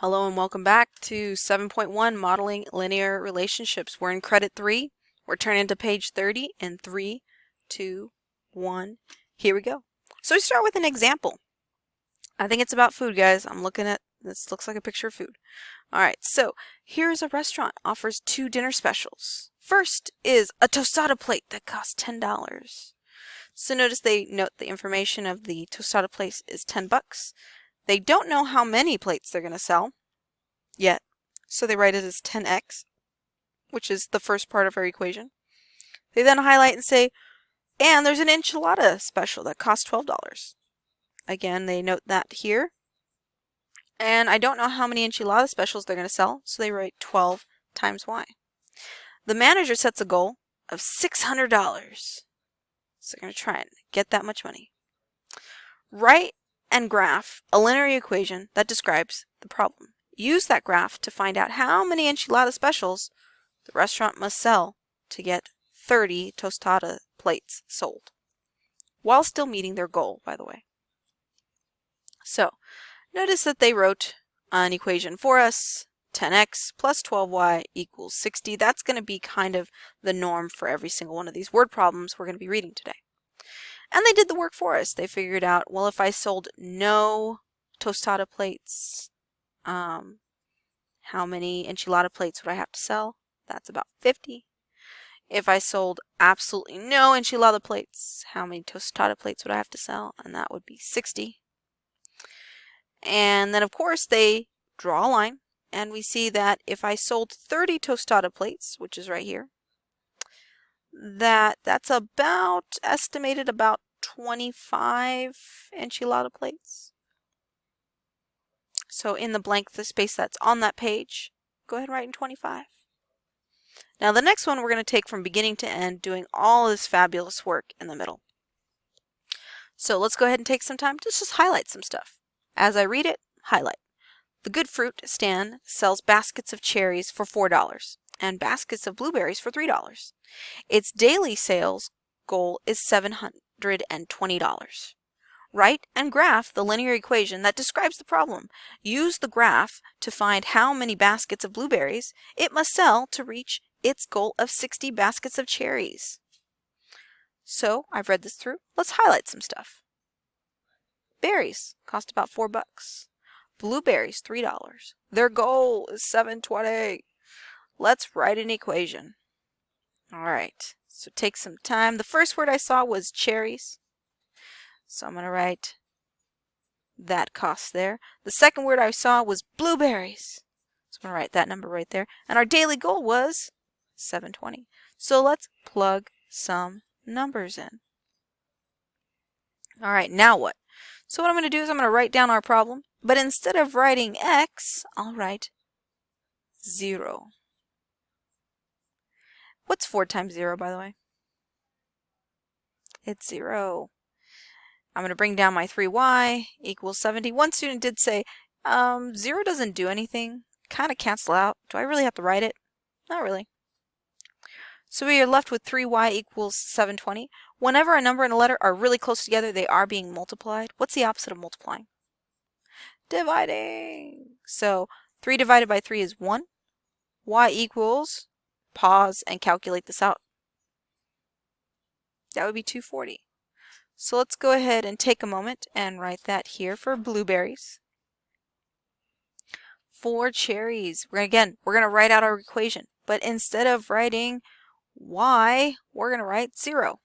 Hello and welcome back to 7.1 Modeling Linear Relationships. We're in credit 3. We're turning to page 30 in 3, 2, 1. Here we go. So we start with an example. I think it's about food, guys. I'm looking at this, looks like a picture of food. Alright, so here's a restaurant offers 2 dinner specials. First is a tostada plate that costs $10. So notice they note the information of the tostada plate is 10 bucks. They don't know how many plates they're going to sell yet, so they write it as 10x, which is the first part of our equation. They then highlight and say, and there's an enchilada special that costs $12. Again, they note that here. And I don't know how many enchilada specials they're going to sell, so they write 12 times y. The manager sets a goal of $600. So they're going to try and get that much money. Write and graph a linear equation that describes the problem. Use that graph to find out how many enchilada specials the restaurant must sell to get 30 tostada plates sold, while still meeting their goal, by the way. So, notice that they wrote an equation for us, 10x plus 12y equals 60. That's going to be kind of the norm for every single one of these word problems we're going to be reading today. And they did the work for us. They figured out, well, if I sold no tostada plates, how many enchilada plates would I have to sell? That's about 50. If I sold absolutely no enchilada plates, how many tostada plates would I have to sell? And that would be 60. And then, of course, they draw a line, and we see that if I sold 30 tostada plates, which is right here, that's about estimated about 25 enchilada plates. So in the blank, the space that's on that page, go ahead and write in 25. Now the next one we're going to take from beginning to end, doing all this fabulous work in the middle. So let's go ahead and take some time to just highlight some stuff. As I read it, highlight. The Good Fruit stand sells baskets of cherries for $4 and baskets of blueberries for $3. Its daily sales goal is $720. Write and graph the linear equation that describes the problem. Use the graph to find how many baskets of blueberries it must sell to reach its goal of 60 baskets of cherries. So I've read this through. Let's highlight some stuff. Berries cost about $4. Blueberries, $3. Their goal is $720. Let's write an equation. All right, so take some time. The first word I saw was cherries. So I'm going to write that cost there. The second word I saw was blueberries. So I'm going to write that number right there. And our daily goal was $720. So let's plug some numbers in. All right, now what? So what I'm going to do is I'm going to write down our problem. But instead of writing x, I'll write 0. What's 4 times 0, by the way? It's 0. I'm going to bring down my 3y equals 70. One student did say, 0 doesn't do anything. Kind of cancel out. Do I really have to write it? Not really. So we are left with 3y equals 720. Whenever a number and a letter are really close together, they are being multiplied. What's the opposite of multiplying? Dividing. So 3 divided by 3 is 1. Y equals, pause and calculate this out. That would be 240. So let's go ahead and take a moment and write that here for blueberries. For cherries, we're going to write out our equation. But instead of writing y, we're going to write 0.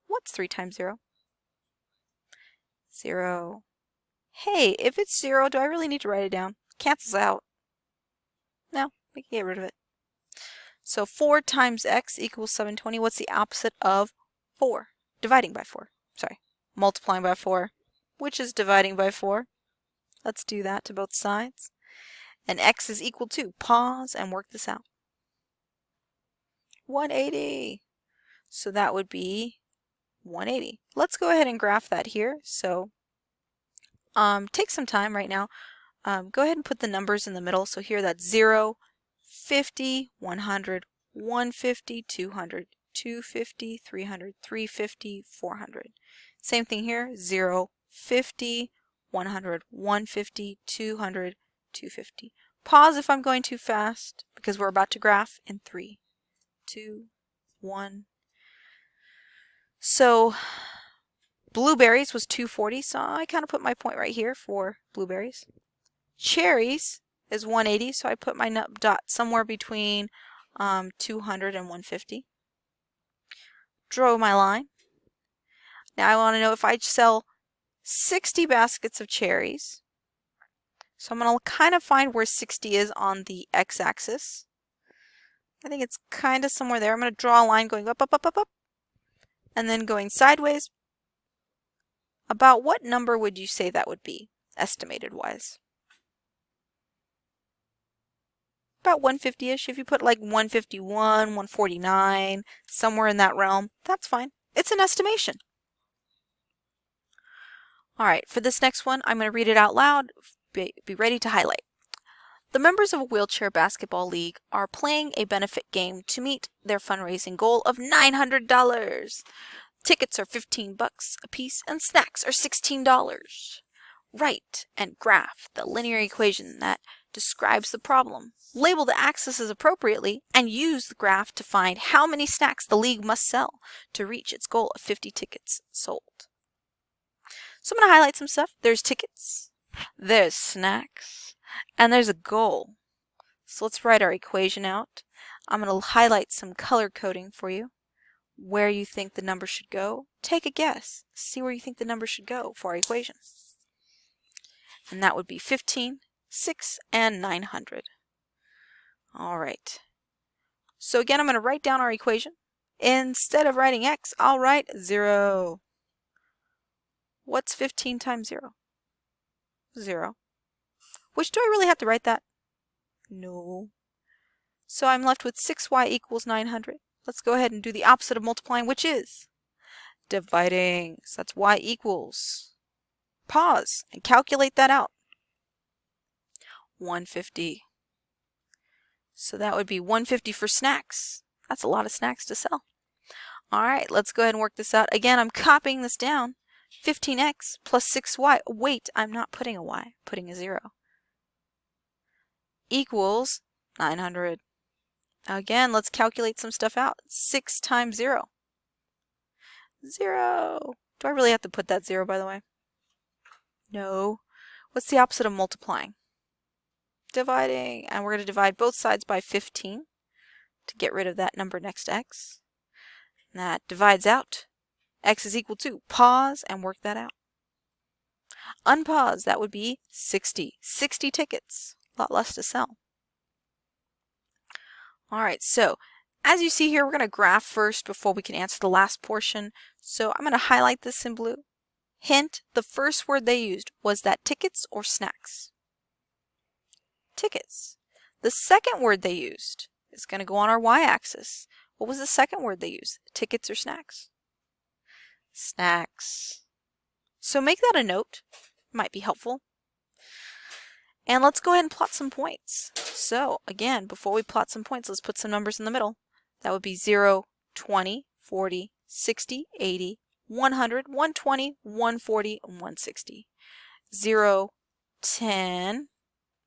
What's 3 times 0? 0. Hey, if it's 0, do I really need to write it down? Cancels out. No, we can get rid of it. So 4 times x equals 720. What's the opposite of 4? Dividing by 4. Sorry, multiplying by 4, which is dividing by 4. Let's do that to both sides. And x is equal to, pause and work this out, 180. So that would be 180. Let's go ahead and graph that here. So take some time right now. Go ahead and put the numbers in the middle. So here that's 0, 50, 100, 150, 200, 250, 300, 350, 400. Same thing here, 0, 50, 100, 150, 200, 250. Pause if I'm going too fast because we're about to graph in 3, 2, 1. So blueberries was 240, so I kind of put my point right here for blueberries. Cherries is 180, so I put my dot somewhere between 200 and 150. Draw my line. Now I want to know if I sell 60 baskets of cherries. So I'm going to kind of find where 60 is on the x-axis. I think it's kind of somewhere there. I'm going to draw a line going up, up, up, up, up, and then going sideways. About what number would you say that would be, estimated wise? About 150-ish. If you put like 151, 149, somewhere in that realm, that's fine. It's an estimation. All right, for this next one, I'm going to read it out loud. Be ready to highlight. The members of a wheelchair basketball league are playing a benefit game to meet their fundraising goal of $900. Tickets are $15 a piece and snacks are $16. Write and graph the linear equation that describes the problem. Label the axes appropriately and use the graph to find how many snacks the league must sell to reach its goal of 50 tickets sold. So I'm going to highlight some stuff. There's tickets, there's snacks, and there's a goal. So let's write our equation out. I'm going to highlight some color coding for you. Where you think the number should go. Take a guess. See where you think the number should go for our equation. And that would be 15, 6, and 900. All right. So again, I'm going to write down our equation. Instead of writing x, I'll write 0. What's 15 times 0? 0. Which do I really have to write that? No. So I'm left with 6y equals 900. Let's go ahead and do the opposite of multiplying, which is dividing. So that's y equals. Pause and calculate that out. 150. So that would be 150 for snacks. That's a lot of snacks to sell. All right, let's go ahead and work this out. Again, I'm copying this down. 15x plus 6y. Wait, I'm not putting a y, I'm putting a 0. Equals 900. Again, let's calculate some stuff out. 6 times 0. 0. Do I really have to put that 0, by the way? No. What's the opposite of multiplying? Dividing. And we're going to divide both sides by 15 to get rid of that number next to x. And that divides out. X is equal to. Pause and work that out. Unpause. That would be 60. 60 tickets. A lot less to sell. All right, so as you see here, we're going to graph first before we can answer the last portion. So I'm going to highlight this in blue. Hint, the first word they used, was that tickets or snacks? Tickets. The second word they used is going to go on our y-axis. What was the second word they used? Tickets or snacks? Snacks. So make that a note. Might be helpful. And let's go ahead and plot some points. So again, before we plot some points, let's put some numbers in the middle. That would be 0, 20, 40, 60, 80, 100, 120, 140, and 160. 0, 10.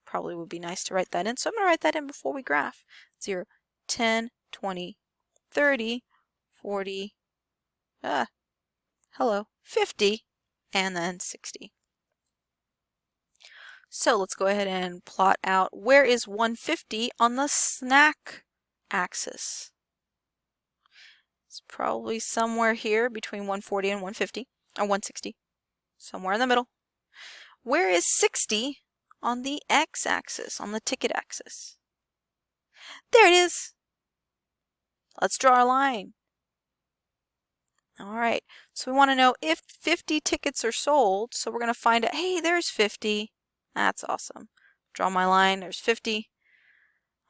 Probably would be nice to write that in. So I'm going to write that in before we graph. 0, 10, 20, 30, 40, 50, and then 60. So let's go ahead and plot out where is 150 on the snack axis. It's probably somewhere here between 140 and 150, or 160, somewhere in the middle. Where is 60 on the x-axis, on the ticket axis? There it is. Let's draw a line. All right, so we want to know if 50 tickets are sold, so we're going to find out, hey, there's 50. That's awesome. Draw my line, there's 50.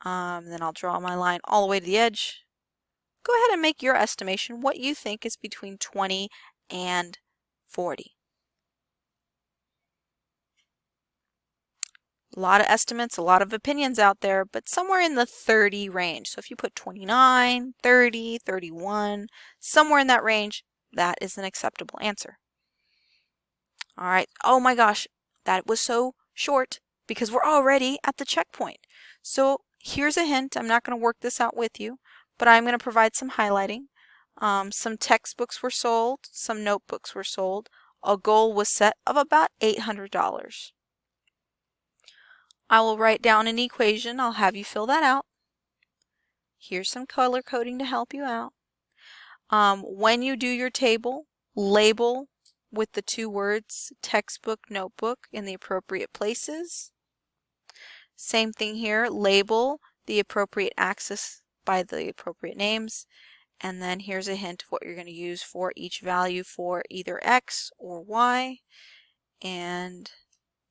Then I'll draw my line all the way to the edge. Go ahead and make your estimation what you think is between 20 and 40. A lot of estimates, a lot of opinions out there, but somewhere in the 30 range. So if you put 29, 30, 31, somewhere in that range, that is an acceptable answer. All right. Oh my gosh. that was so short because we're already at the checkpoint. So here's a hint. I'm not going to work this out with you, but I'm going to provide some highlighting. Some textbooks were sold, some notebooks were sold. A goal was set of about $800. I will write down an equation. I'll have you fill that out. Here's some color coding to help you out. When you do your table, label with the two words textbook, notebook in the appropriate places. Same thing here, label the appropriate axis by the appropriate names. And then here's a hint of what you're going to use for each value for either X or Y. And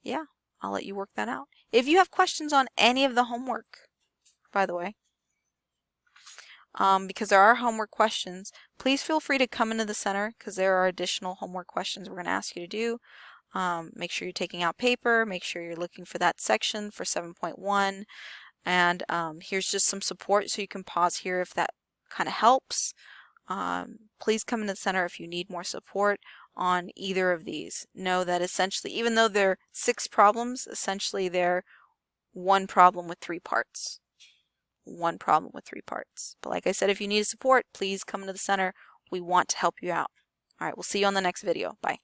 yeah, I'll let you work that out. If you have questions on any of the homework, by the way, because there are homework questions, please feel free to come into the center because there are additional homework questions we're going to ask you to do. Make sure you're taking out paper, make sure you're looking for that section for 7.1, and here's just some support so you can pause here if that kind of helps. Please come into the center if you need more support on either of these. Know that essentially, even though they're 6 problems, essentially they're one problem with 3 parts. One problem with 3 parts. But like I said, if you need support, please come to the center. We want to help you out. All right, we'll see you on the next video. Bye.